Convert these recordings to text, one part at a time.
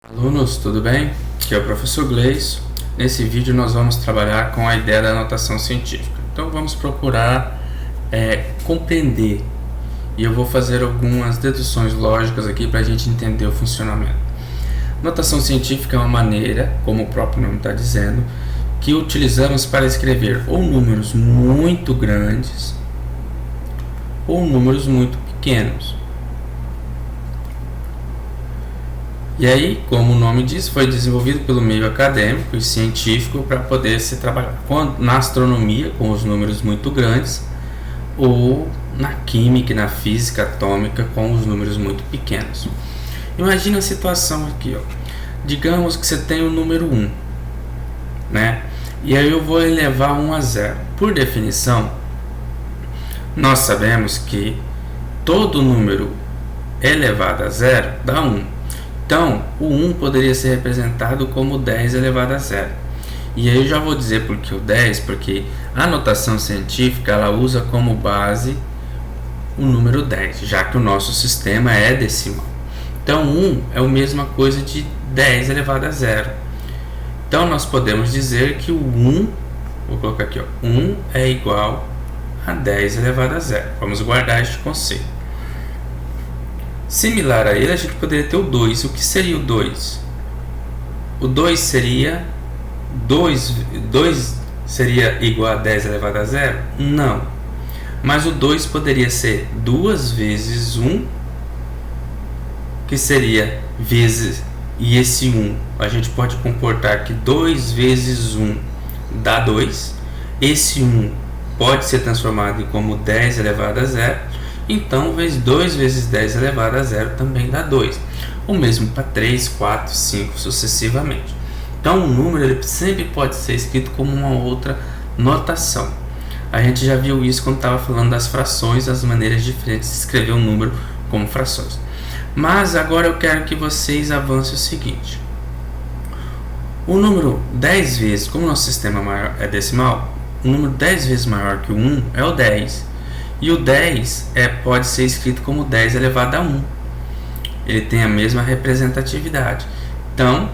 Alunos, tudo bem? Aqui é o professor Gleison. Nesse vídeo nós vamos trabalhar com a ideia da notação científica. Então vamos procurar compreender, e eu vou fazer algumas deduções lógicas aqui para a gente entender o funcionamento. Notação científica é uma maneira, como o próprio nome está dizendo, que utilizamos para escrever ou números muito grandes ou números muito pequenos. E aí, como o nome diz, foi desenvolvido pelo meio acadêmico e científico para poder se trabalhar na astronomia com os números muito grandes ou na química e na física atômica com os números muito pequenos. Imagina a situação aqui, ó. Digamos que você tem o número 1, né? E aí eu vou elevar 1 a 0. Por definição, nós sabemos que todo número elevado a 0 dá 1. Então, o 1 poderia ser representado como 10 elevado a 0. E aí eu já vou dizer por que o 10, porque a notação científica ela usa como base o número 10, já que o nosso sistema é decimal. Então, 1 é a mesma coisa de 10 elevado a 0. Então, nós podemos dizer que o 1, vou colocar aqui, ó, 1 é igual a 10 elevado a 0. Vamos guardar este conceito. Similar a ele, a gente poderia ter o 2. O que seria o 2? O 2 seria 2 seria igual a 10 elevado a 0? Não. Mas o 2 poderia ser 2 vezes 1, que seria vezes, e esse 1, a gente pode comportar que 2 vezes 1 dá 2. Esse 1 pode ser transformado como 10 elevado a 0. Então, 2 vezes 10 elevado a 0 também dá 2. O mesmo para 3, 4, 5, sucessivamente. Então, o número ele sempre pode ser escrito como uma outra notação. A gente já viu isso quando estava falando das frações, as maneiras diferentes de escrever um número como frações. Mas agora eu quero que vocês avancem o seguinte. O número 10 vezes, como o nosso sistema maior é decimal, o número 10 vezes maior que o 1 é o 10. E o 10 pode ser escrito como 10 elevado a 1. Ele tem a mesma representatividade. Então,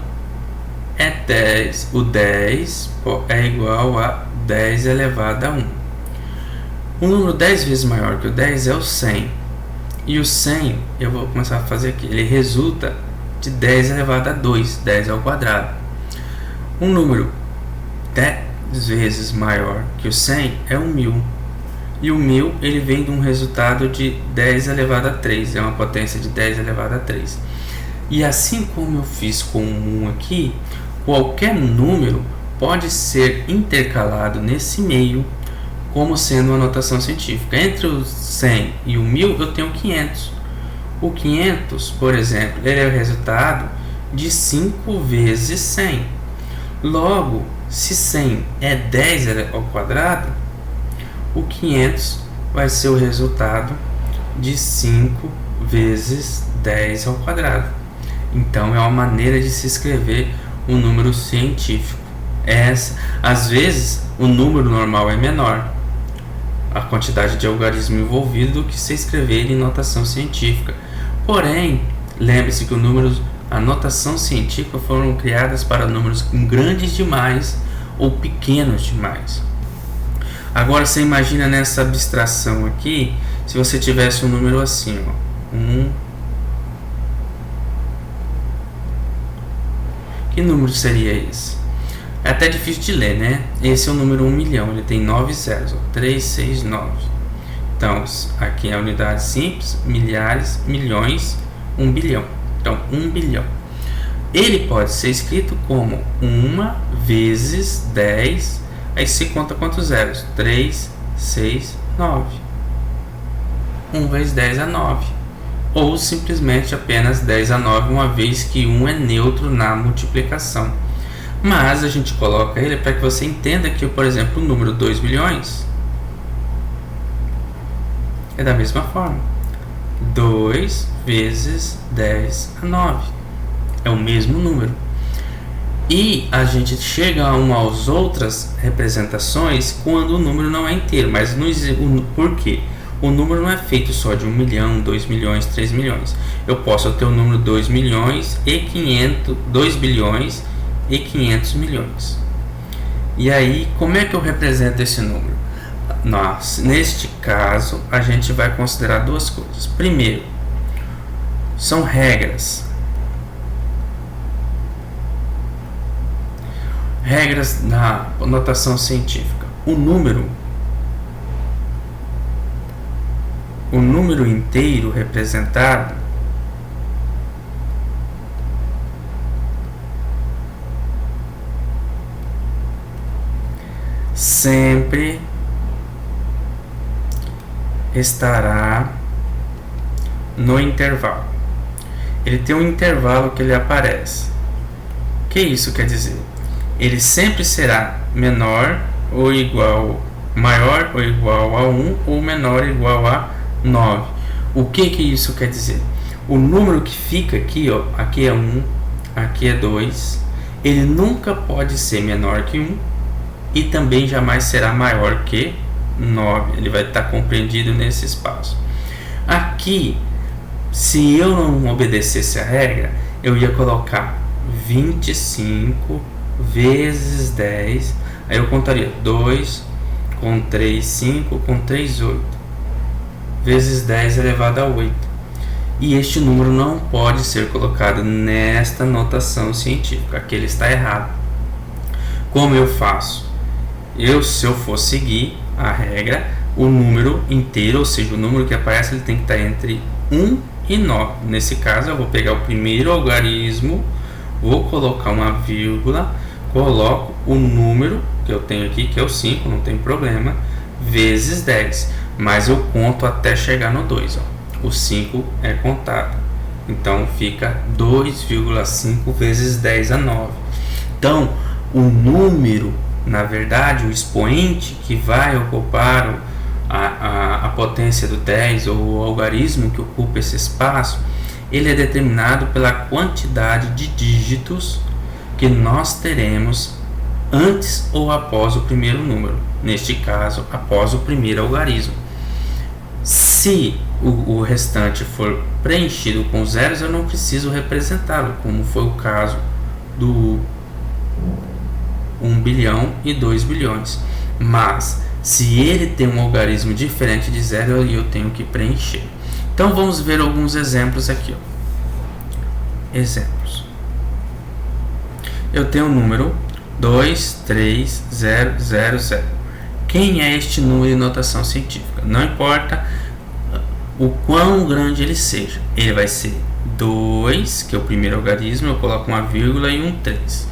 o 10 é igual a 10 elevado a 1. O número 10 vezes maior que o 10 é o 100. E o 100, eu vou começar a fazer aqui, ele resulta de 10 elevado a 2, 10 ao quadrado. Um número 10 vezes maior que o 100 é o 1000. E o 1000 ele vem de um resultado de 10 elevado a 3, é uma potência de 10 elevado a 3. E assim como eu fiz com o 1 aqui, qualquer número pode ser intercalado nesse meio como sendo uma notação científica. Entre o 100 e o 1000 eu tenho 500. O 500, por exemplo, ele é o resultado de 5 vezes 100. Logo, se 100 é 10 ao quadrado, o 500 vai ser o resultado de 5 vezes 10 ao quadrado. Então, é uma maneira de se escrever um número científico. Às vezes, o número normal é menor, a quantidade de algarismo envolvido, do que se escrever em notação científica. Porém, lembre-se que a notação científica foram criadas para números grandes demais ou pequenos demais. Agora você imagina nessa abstração aqui, se você tivesse um número assim, ó, 1. Que número seria esse? É até difícil de ler, né? Esse é o número 1 milhão, ele tem 9 zeros, ó, 3, 6, 9. Então, aqui é a unidade simples, milhares, milhões, 1 bilhão. Então, 1 bilhão. Ele pode ser escrito como 1 vezes 10. Aí se conta quantos zeros? 3, 6, 9. 1 vezes 10 é 9. Ou simplesmente apenas 10 a 9, uma vez que 1 é neutro na multiplicação. Mas a gente coloca ele para que você entenda que, por exemplo, o número 2 milhões é da mesma forma. 2 vezes 10 a 9. É o mesmo número. E a gente chega a umas outras representações quando o número não é inteiro. Mas não existe, por quê? o número não é feito só de 1 milhão, 2 milhões, 3 milhões. Eu posso ter o número 2 milhões e 500, 2 bilhões e 500 milhões. E aí, como é que eu represento esse número? Neste caso, a gente vai considerar duas coisas. Primeiro, são regras. Regras da notação científica. O número inteiro representado sempre estará no intervalo. Ele tem um intervalo que ele aparece. O que isso quer dizer? Ele sempre será menor ou igual, maior ou igual a 1 ou menor ou igual a 9. O que isso quer dizer? O número que fica aqui, ó, aqui é 1, aqui é 2, ele nunca pode ser menor que 1 e também jamais será maior que 9. Ele vai estar compreendido nesse espaço. Aqui, se eu não obedecesse a regra, eu ia colocar 25 vezes 10, aí eu contaria 2 com 3, 5 com 3, 8 vezes 10 elevado a 8. E este número não pode ser colocado nesta notação científica, aqui ele está errado. Como eu faço? Se eu for seguir a regra, o número inteiro, ou seja, o número que aparece, ele tem que estar entre 1 e 9. Nesse caso, eu vou pegar o primeiro algarismo, vou colocar uma vírgula, coloco o número que eu tenho aqui, que é o 5, não tem problema, vezes 10. Mas eu conto até chegar no 2. Ó. O 5 é contado. Então, fica 2,5 vezes 10 a 9. Então, o número, na verdade, o expoente que vai ocupar a potência do 10, ou o algarismo que ocupa esse espaço, ele é determinado pela quantidade de dígitos que nós teremos antes ou após o primeiro número, neste caso, após o primeiro algarismo. Se o restante for preenchido com zeros, eu não preciso representá-lo, como foi o caso do 1 bilhão e 2 bilhões. Mas, se ele tem um algarismo diferente de zero, eu tenho que preencher. Então, vamos ver alguns exemplos aqui. Ó. Exemplos. Eu tenho o número 23000. Quem é este número em notação científica? Não importa o quão grande ele seja. Ele vai ser 2, que é o primeiro algarismo, eu coloco uma vírgula e um 3.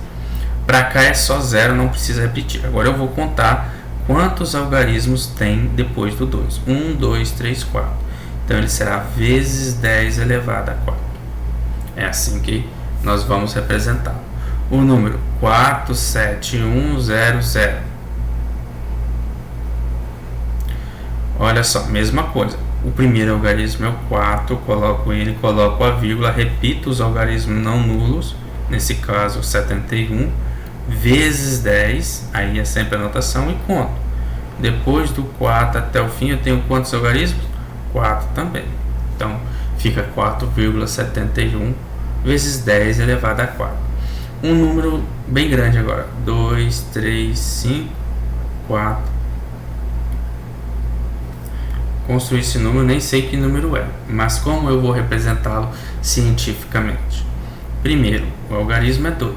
Para cá é só 0, não precisa repetir. Agora eu vou contar quantos algarismos tem depois do 2. 1, 2, 3, 4. Então ele será vezes 10 elevado a 4. É assim que nós vamos representar. O número 47100. Olha só, mesma coisa. O primeiro algarismo é o 4, coloco ele, coloco a vírgula, repito os algarismos não nulos, nesse caso 71, vezes 10, aí é sempre a notação, e conto. Depois do 4 até o fim eu tenho quantos algarismos? 4 também. Então fica 4,71 vezes 10 elevado a 4. Um número bem grande agora. 2, 3, 5, 4. Construir esse número, nem sei que número é, mas como eu vou representá-lo cientificamente? Primeiro, o algarismo é 2,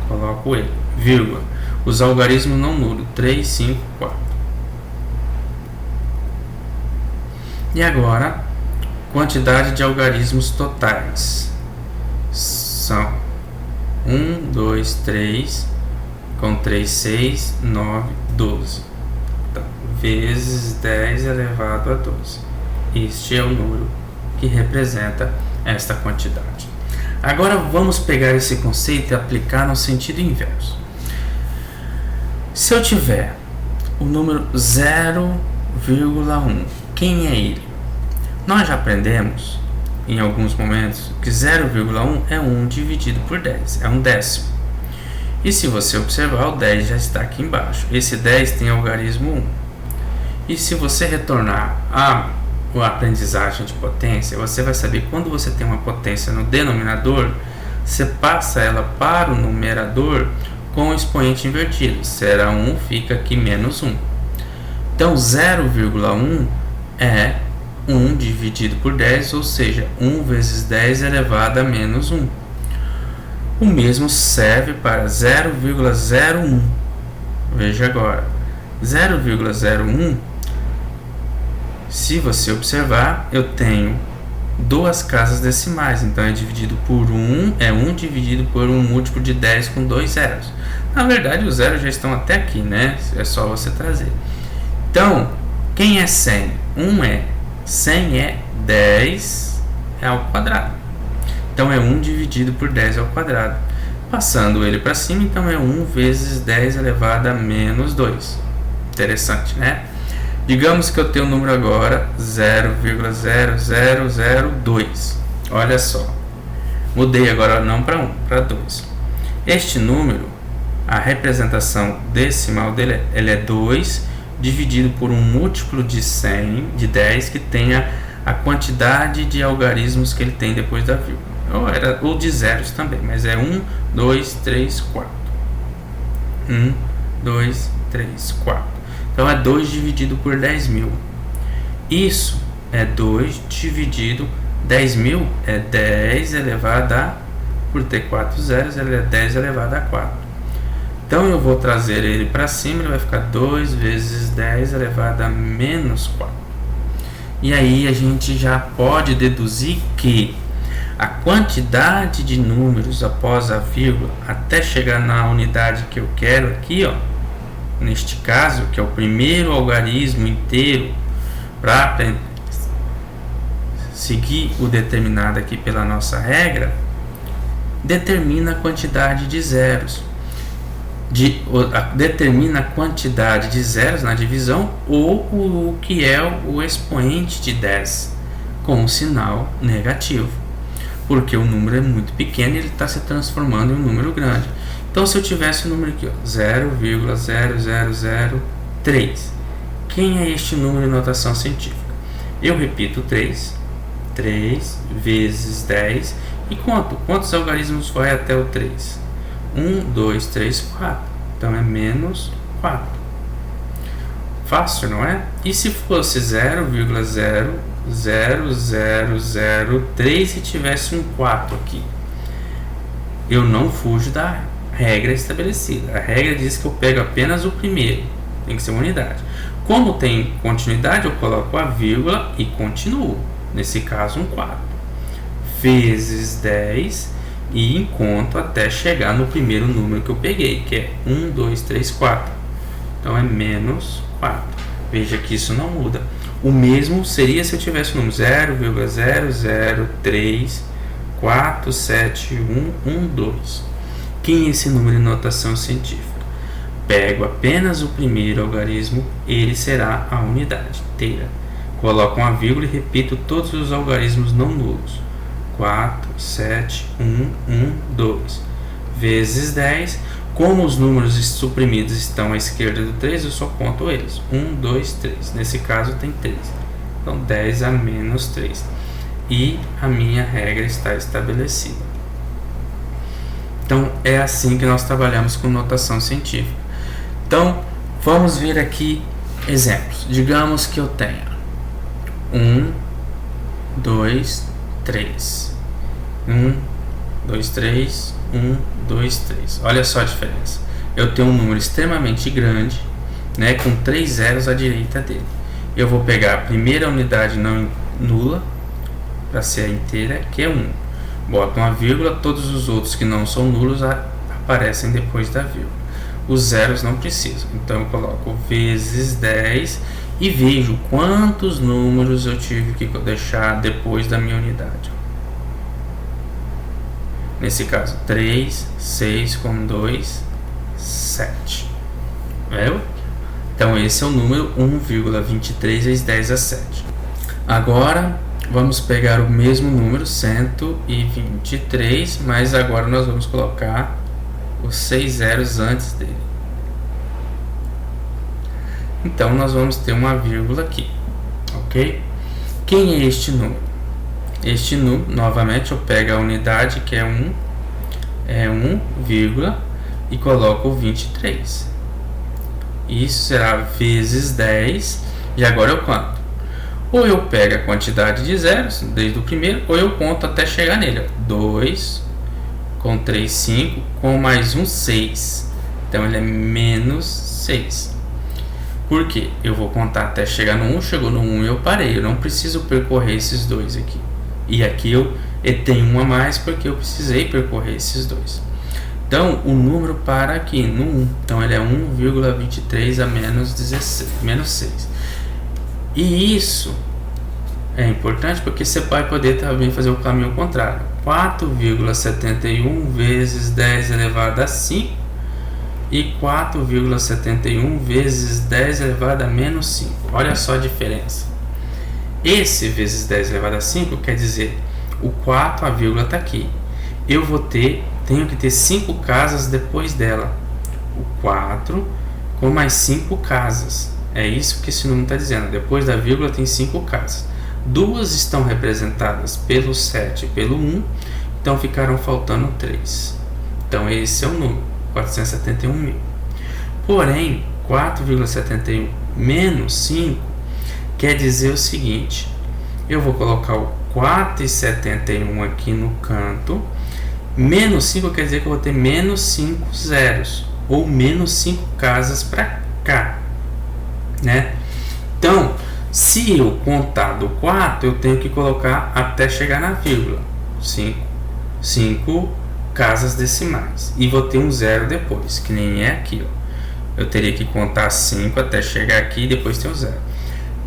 coloco ele, vírgula, os algarismos não nulos, 3, 5, 4. E agora, quantidade de algarismos totais são 1, 2, 3, com 3, 6, 9, 12. Vezes 10 elevado a 12. Este é o número que representa esta quantidade. Agora vamos pegar esse conceito e aplicar no sentido inverso. Se eu tiver o número 0,1, quem é ele? Nós já aprendemos em alguns momentos que 0,1 é 1 dividido por 10, é um décimo. E se você observar, o 10 já está aqui embaixo. Esse 10 tem algarismo 1. E se você retornar a aprendizagem de potência, você vai saber quando você tem uma potência no denominador, você passa ela para o numerador com o expoente invertido. Se era 1, fica aqui menos 1. Então 0,1 é 1 dividido por 10, ou seja, 1 vezes 10 elevado a menos 1. O mesmo serve para 0,01. Veja agora, 0,01, se você observar, eu tenho duas casas decimais, então é dividido por 1, é 1 dividido por um múltiplo de 10 com dois zeros. Na verdade, os zeros já estão até aqui, né? É só você trazer. Então, quem é 100? 100 é 10 ao quadrado. Então, é 1 dividido por 10 ao quadrado. Passando ele para cima, então é 1 vezes 10 elevado a menos 2. Interessante, né? Digamos que eu tenho um número agora 0,0002. Olha só. Mudei agora não para 1, para 2. Este número, a representação decimal dele ele é 2 dividido por um múltiplo de 100, de 10, que tenha a quantidade de algarismos que ele tem depois da vírgula. Ou de zeros também, mas é 1, 2, 3, 4. 1, 2, 3, 4. Então é 2 dividido por 10.000. Isso é 2 dividido 10.000 é 10 elevado a, por ter 4 zeros, ele é 10 elevado a 4. Então eu vou trazer ele para cima, ele vai ficar 2 vezes 10 elevado a menos 4. E aí a gente já pode deduzir que a quantidade de números após a vírgula até chegar na unidade que eu quero aqui, ó, neste caso, que é o primeiro algarismo inteiro, para seguir o determinado aqui pela nossa regra, determina a quantidade de zeros. Determina a quantidade de zeros na divisão ou o que é o expoente de 10 com um sinal negativo, porque o número é muito pequeno e ele está se transformando em um número grande. Então, se eu tivesse o número aqui, 0,0003, quem é este número em notação científica? Eu repito 3 vezes 10 e conto. Quantos algarismos vai até o 3? 1, 2, 3, 4. Então, é menos 4. Fácil, não é? E se fosse 0,00003 e tivesse um 4 aqui? Eu não fujo da regra estabelecida. A regra diz que eu pego apenas o primeiro, tem que ser uma unidade. Como tem continuidade, eu coloco a vírgula e continuo. Nesse caso, um 4 vezes 10 e conto até chegar no primeiro número que eu peguei, que é 1, 2, 3, 4. Então é menos 4. Veja que isso não muda. O mesmo seria se eu tivesse o número 0,003471112. Quem é esse número em notação científica? Pego apenas o primeiro algarismo, ele será a unidade inteira. Coloco uma vírgula e repito todos os algarismos não nulos. 4, 7, 1, 1, 2. Vezes 10. Como os números suprimidos estão à esquerda do 3, eu só conto eles. 1, 2, 3. Nesse caso tem 3. Então 10 a menos 3. E a minha regra está estabelecida. Então é assim que nós trabalhamos com notação científica. Então vamos ver aqui exemplos. Digamos que eu tenha 1, 2, 3. 1, 2, 3. 1, 2, 3. Olha só a diferença. Eu tenho um número extremamente grande, né, com 3 zeros à direita dele. Eu vou pegar a primeira unidade não nula para ser a inteira, que é 1. Boto uma vírgula, todos os outros que não são nulos aparecem depois da vírgula. Os zeros não precisam. Então eu coloco vezes 10 e vejo quantos números eu tive que deixar depois da minha unidade. Nesse caso, 3, 6 com 2, 7. Viu? Então esse é o número 1,23 vezes 10 a 7. Agora vamos pegar o mesmo número, 123, mas agora nós vamos colocar os 6 zeros antes dele. Então nós vamos ter uma vírgula aqui, ok? Quem é este número? Este número, novamente, eu pego a unidade que é 1, e coloco o 23. Isso será vezes 10, e agora eu conto. Ou eu pego a quantidade de zeros, desde o primeiro, ou eu conto até chegar nele. 2, com 3, 5, com mais um 6. Então ele é menos 6. Por quê? Eu vou contar até chegar no 1, chegou no 1 eu parei. Eu não preciso percorrer esses dois aqui. E aqui eu tenho um a mais porque eu precisei percorrer esses dois. Então o número para aqui no 1. Então ele é 1,23 a menos 6. E isso é importante porque você vai poder também fazer o caminho contrário. 4,71 vezes 10 elevado a 5 e 4,71 vezes 10 elevado a menos 5. Olha só a diferença. Esse vezes 10 elevado a 5 quer dizer o 4, a vírgula está aqui. Eu tenho que ter 5 casas depois dela. O 4 com mais 5 casas. É isso que esse número está dizendo. Depois da vírgula tem 5 casas. 2 estão representadas pelo 7 e pelo 1. Então ficaram faltando 3. Então esse é o número, 471.000. Porém, 4,71 menos 5 quer dizer o seguinte. Eu vou colocar o 4,71 aqui no canto. Menos 5 quer dizer que eu vou ter menos 5 zeros. Ou menos 5 casas para cá. Né? Então, se eu contar do 4, eu tenho que colocar até chegar na vírgula. 5 casas decimais. E vou ter um zero depois, que nem é aqui. Ó. Eu teria que contar 5 até chegar aqui e depois ter o zero.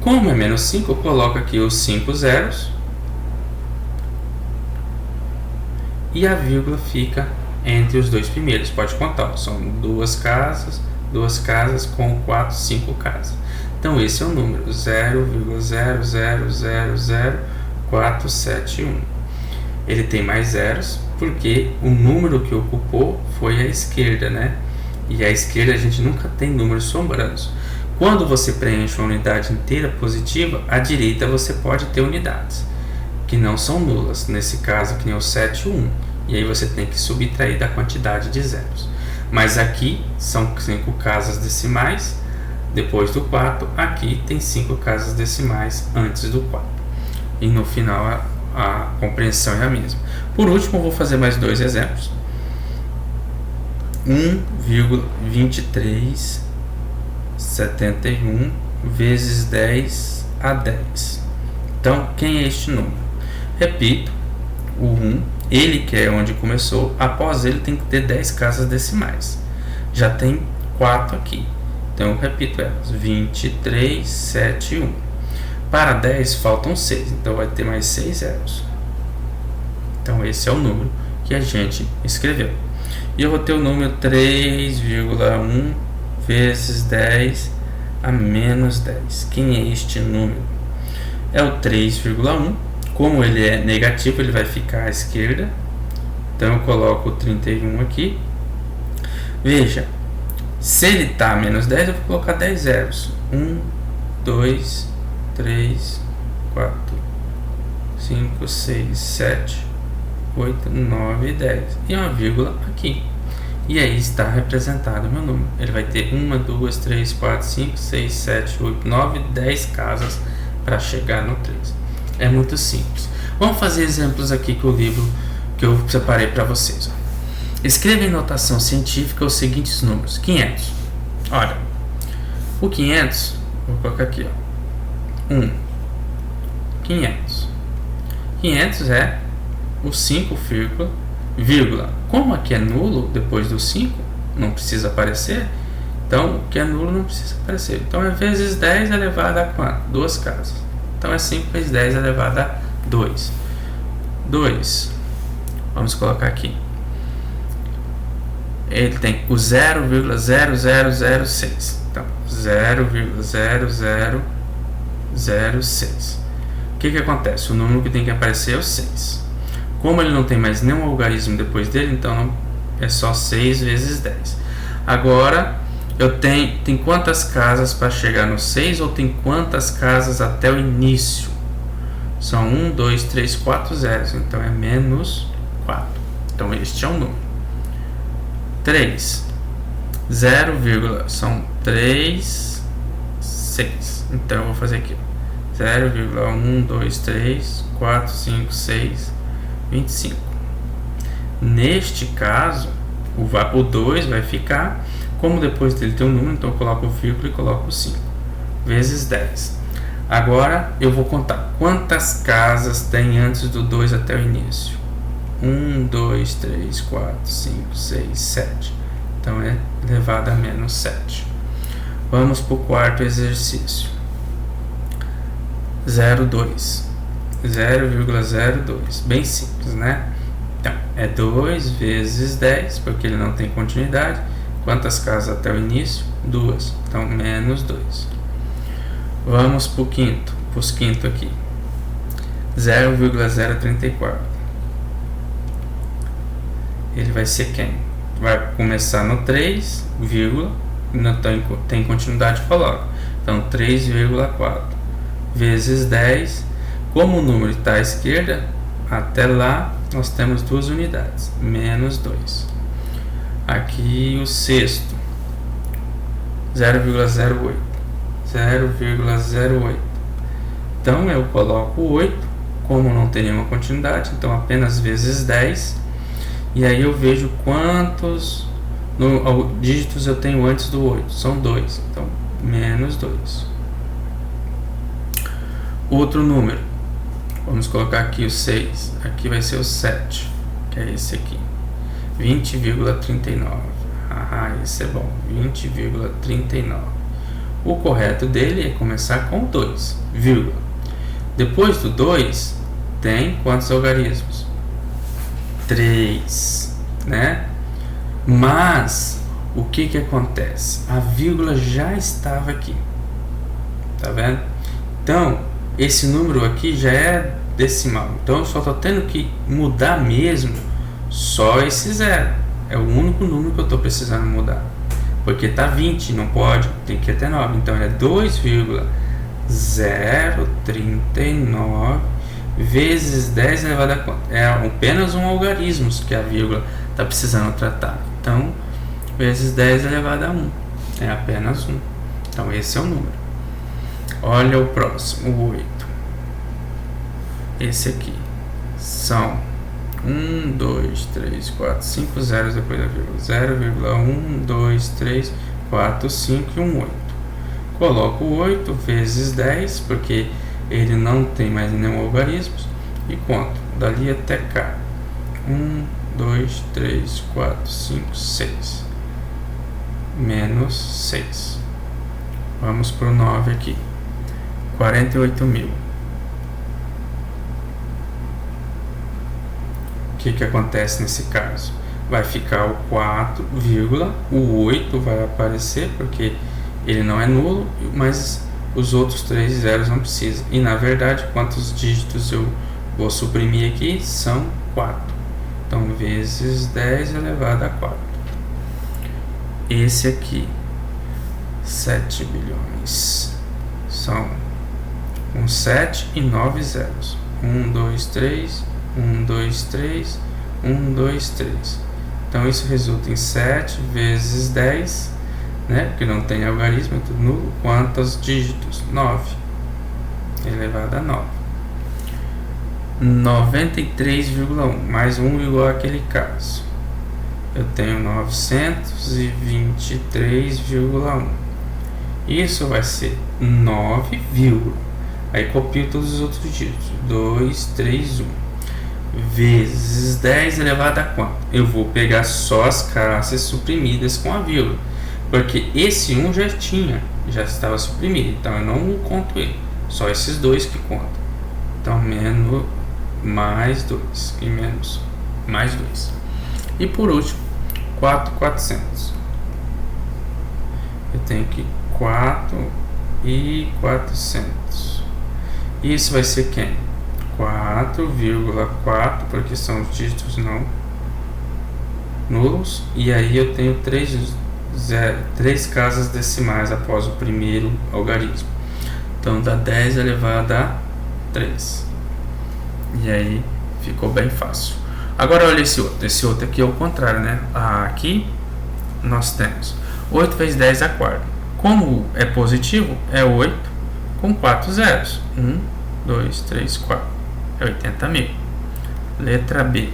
Como é menos 5, eu coloco aqui os 5 zeros. E a vírgula fica entre os dois primeiros. Pode contar, ó. São 2 casas com 5 casas. Então esse é o número 0,0000471. Ele tem mais zeros porque o número que ocupou foi a esquerda, né? E a esquerda a gente nunca tem números sobrando. Quando você preenche uma unidade inteira positiva, à direita você pode ter unidades que não são nulas, nesse caso que nem o 7 e o 1. E aí você tem que subtrair da quantidade de zeros. Mas aqui são 5 casas decimais depois do 4, aqui tem 5 casas decimais antes do 4. E no final a compreensão é a mesma. Por último, eu vou fazer mais 2 exemplos. 1,2371 vezes 10 a 10. Então, quem é este número? Repito, o 1, ele que é onde começou, após ele tem que ter 10 casas decimais. Já tem 4 aqui. Então, eu repito elas. 23, 7 e 1. Para 10 faltam 6, então vai ter mais 6 zeros. Então esse é o número que a gente escreveu. E eu vou ter o número 3,1 vezes 10 a menos 10. Quem é este número? É o 3,1. Como ele é negativo, ele vai ficar à esquerda. Então eu coloco o 31 aqui. Veja, se ele está a menos 10, eu vou colocar 10 zeros. 1, 2, 3, 4, 5, 6, 7, 8, 9 e 10. E uma vírgula aqui. E aí está representado o meu número. Ele vai ter 1, 2, 3, 4, 5, 6, 7, 8, 9, 10 casas para chegar no 3. É muito simples. Vamos fazer exemplos aqui com o livro que eu separei para vocês. Escreva em notação científica os seguintes números. 500. Olha, o 500, vou colocar aqui, ó. 1, 500. 500 é o 5, vírgula. Como aqui é nulo, depois do 5, não precisa aparecer. Então, o que é nulo não precisa aparecer. Então, é vezes 10 elevado a quanto? 2 casas. Então, é 5 vezes 10 elevado a 2. 2. Vamos colocar aqui. Ele tem o 0,0006. Então, 0,0006. O que acontece? O número que tem que aparecer é o 6. Como ele não tem mais nenhum algarismo depois dele, então é só 6 vezes 10. Agora, tem quantas casas para chegar no 6 ou tem quantas casas até o início? São 1, 2, 3, 4 zeros, então é menos 4. Então este é o número. 3, 0, são 3, 6. Então eu vou fazer aqui 0,1, 2, 3, 4, 5, 6, 25. Neste caso, o 2 vai ficar, como depois dele tem um número, então eu coloco o vírgula e coloco 5, vezes 10. Agora eu vou contar quantas casas tem antes do 2 até o início. 1, 2, 3, 4, 5, 6, 7. Então é elevado a menos 7. Vamos para o quarto exercício. 0,2. 0,02. Bem simples, né? Então, é 2 vezes 10, porque ele não tem continuidade. Quantas casas até o início? 2. Então, menos 2. Vamos para o quinto. Para os quintos aqui. 0,034. Ele vai ser quem? Vai começar no 3, vírgula, não tem continuidade, coloca. Então, 3,4 vezes 10. Como o número está à esquerda, até lá nós temos 2 unidades, menos 2. Aqui o sexto, 0,08. 0,08. Então eu coloco 8, como não tem nenhuma continuidade, então apenas vezes 10. E aí eu vejo quantos dígitos eu tenho antes do 8. São 2, então menos 2. Outro número, vamos colocar aqui o 6, aqui vai ser o 7, que é esse aqui, 20,39. Esse é bom, 20,39. O correto dele é começar com 2, vírgula. Depois do 2, tem quantos algarismos? 3, né? Mas o que acontece? A vírgula já estava aqui, tá vendo? Então esse número aqui já é decimal, então eu só estou tendo que mudar mesmo só esse 0. É o único número que eu estou precisando mudar, porque tá 20, não pode, tem que ir até 9. Então é 2,039 vezes 10 elevado a quanto? É apenas um algarismo que a vírgula está precisando tratar. Então, vezes 10 elevado a 1. É apenas 1. Então, esse é o número. Olha o próximo, o 8. Esse aqui. São 1, 2, 3, 4, 5 zeros depois da vírgula. 0,1, 2, 3, 4, 5 e 1, 8. Coloco 8 vezes 10, porque ele não tem mais nenhum algarismo, e conto dali até cá. 1, 2, 3, 4, 5, 6. Menos 6. Vamos para o 9 aqui. 48.000. O que acontece nesse caso? Vai ficar o 4, o 8 vai aparecer, porque ele não é nulo, mas os outros 3 zeros não precisam. E na verdade, quantos dígitos eu vou suprimir aqui? São 4. Então, vezes 10 elevado a 4. Esse aqui, 7 bilhões. São 7 e 9 zeros. 1, 2, 3, 1, 2, 3, 1, 2, 3. Então, isso resulta em 7 vezes 10, né? Porque não tem algarismo, é tudo nulo. Quantos dígitos? 9 elevado a 9. 93,1 mais 1 igual àquele caso. Eu tenho 923,1. Isso vai ser 9, aí copio todos os outros dígitos. 2, 3, 1 vezes 10 elevado a quanto? Eu vou pegar só as classes suprimidas com a vírgula, porque esse 1 já estava suprimido, então eu não conto ele, só esses dois que contam. Então menos mais 2 e menos mais 2. E por último, 4,400. Eu tenho aqui 4,400. Isso vai ser quem? 4,4, porque são os dígitos não nulos. E aí eu tenho 3 casas decimais após o primeiro algarismo. Então dá 10 elevado a 3. E aí ficou bem fácil. Agora olha esse outro. Esse outro aqui é o contrário, né? Aqui nós temos 8 vezes 10 a quarta. Como é positivo, é 8 com 4 zeros. 1, 2, 3, 4. É 80 mil. Letra B.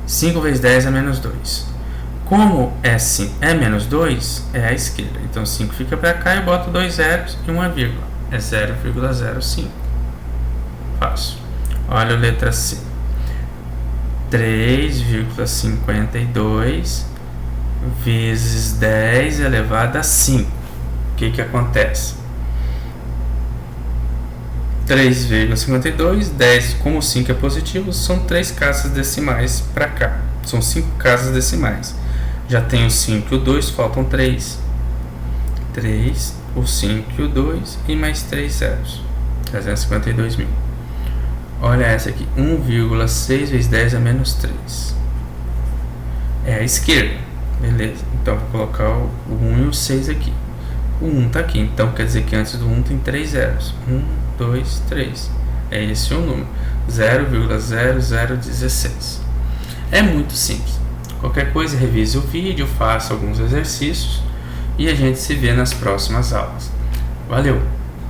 5 vezes 10 é menos 2. Como é menos 2, é a esquerda. Então 5 fica para cá e eu boto 2 zeros e uma vírgula. É 0,05. Fácil. Olha a letra C. 3,52 vezes 10 elevado a 5. O que acontece? 3,52, 10, como 5 é positivo, são 3 casas decimais para cá. São 5 casas decimais. Já tem o 5 e o 2, faltam 3. 3, o 5 e o 2 e mais 3 zeros. 352 mil. Olha essa aqui, 1,6 vezes 10 é menos 3. É a esquerda, beleza. Então vou colocar o 1 e o 6 aqui. O 1 está aqui, então quer dizer que antes do 1 tem 3 zeros. 1, 2, 3. É esse o número. 0,0016. É muito simples. Qualquer coisa, revise o vídeo, faça alguns exercícios e a gente se vê nas próximas aulas. Valeu!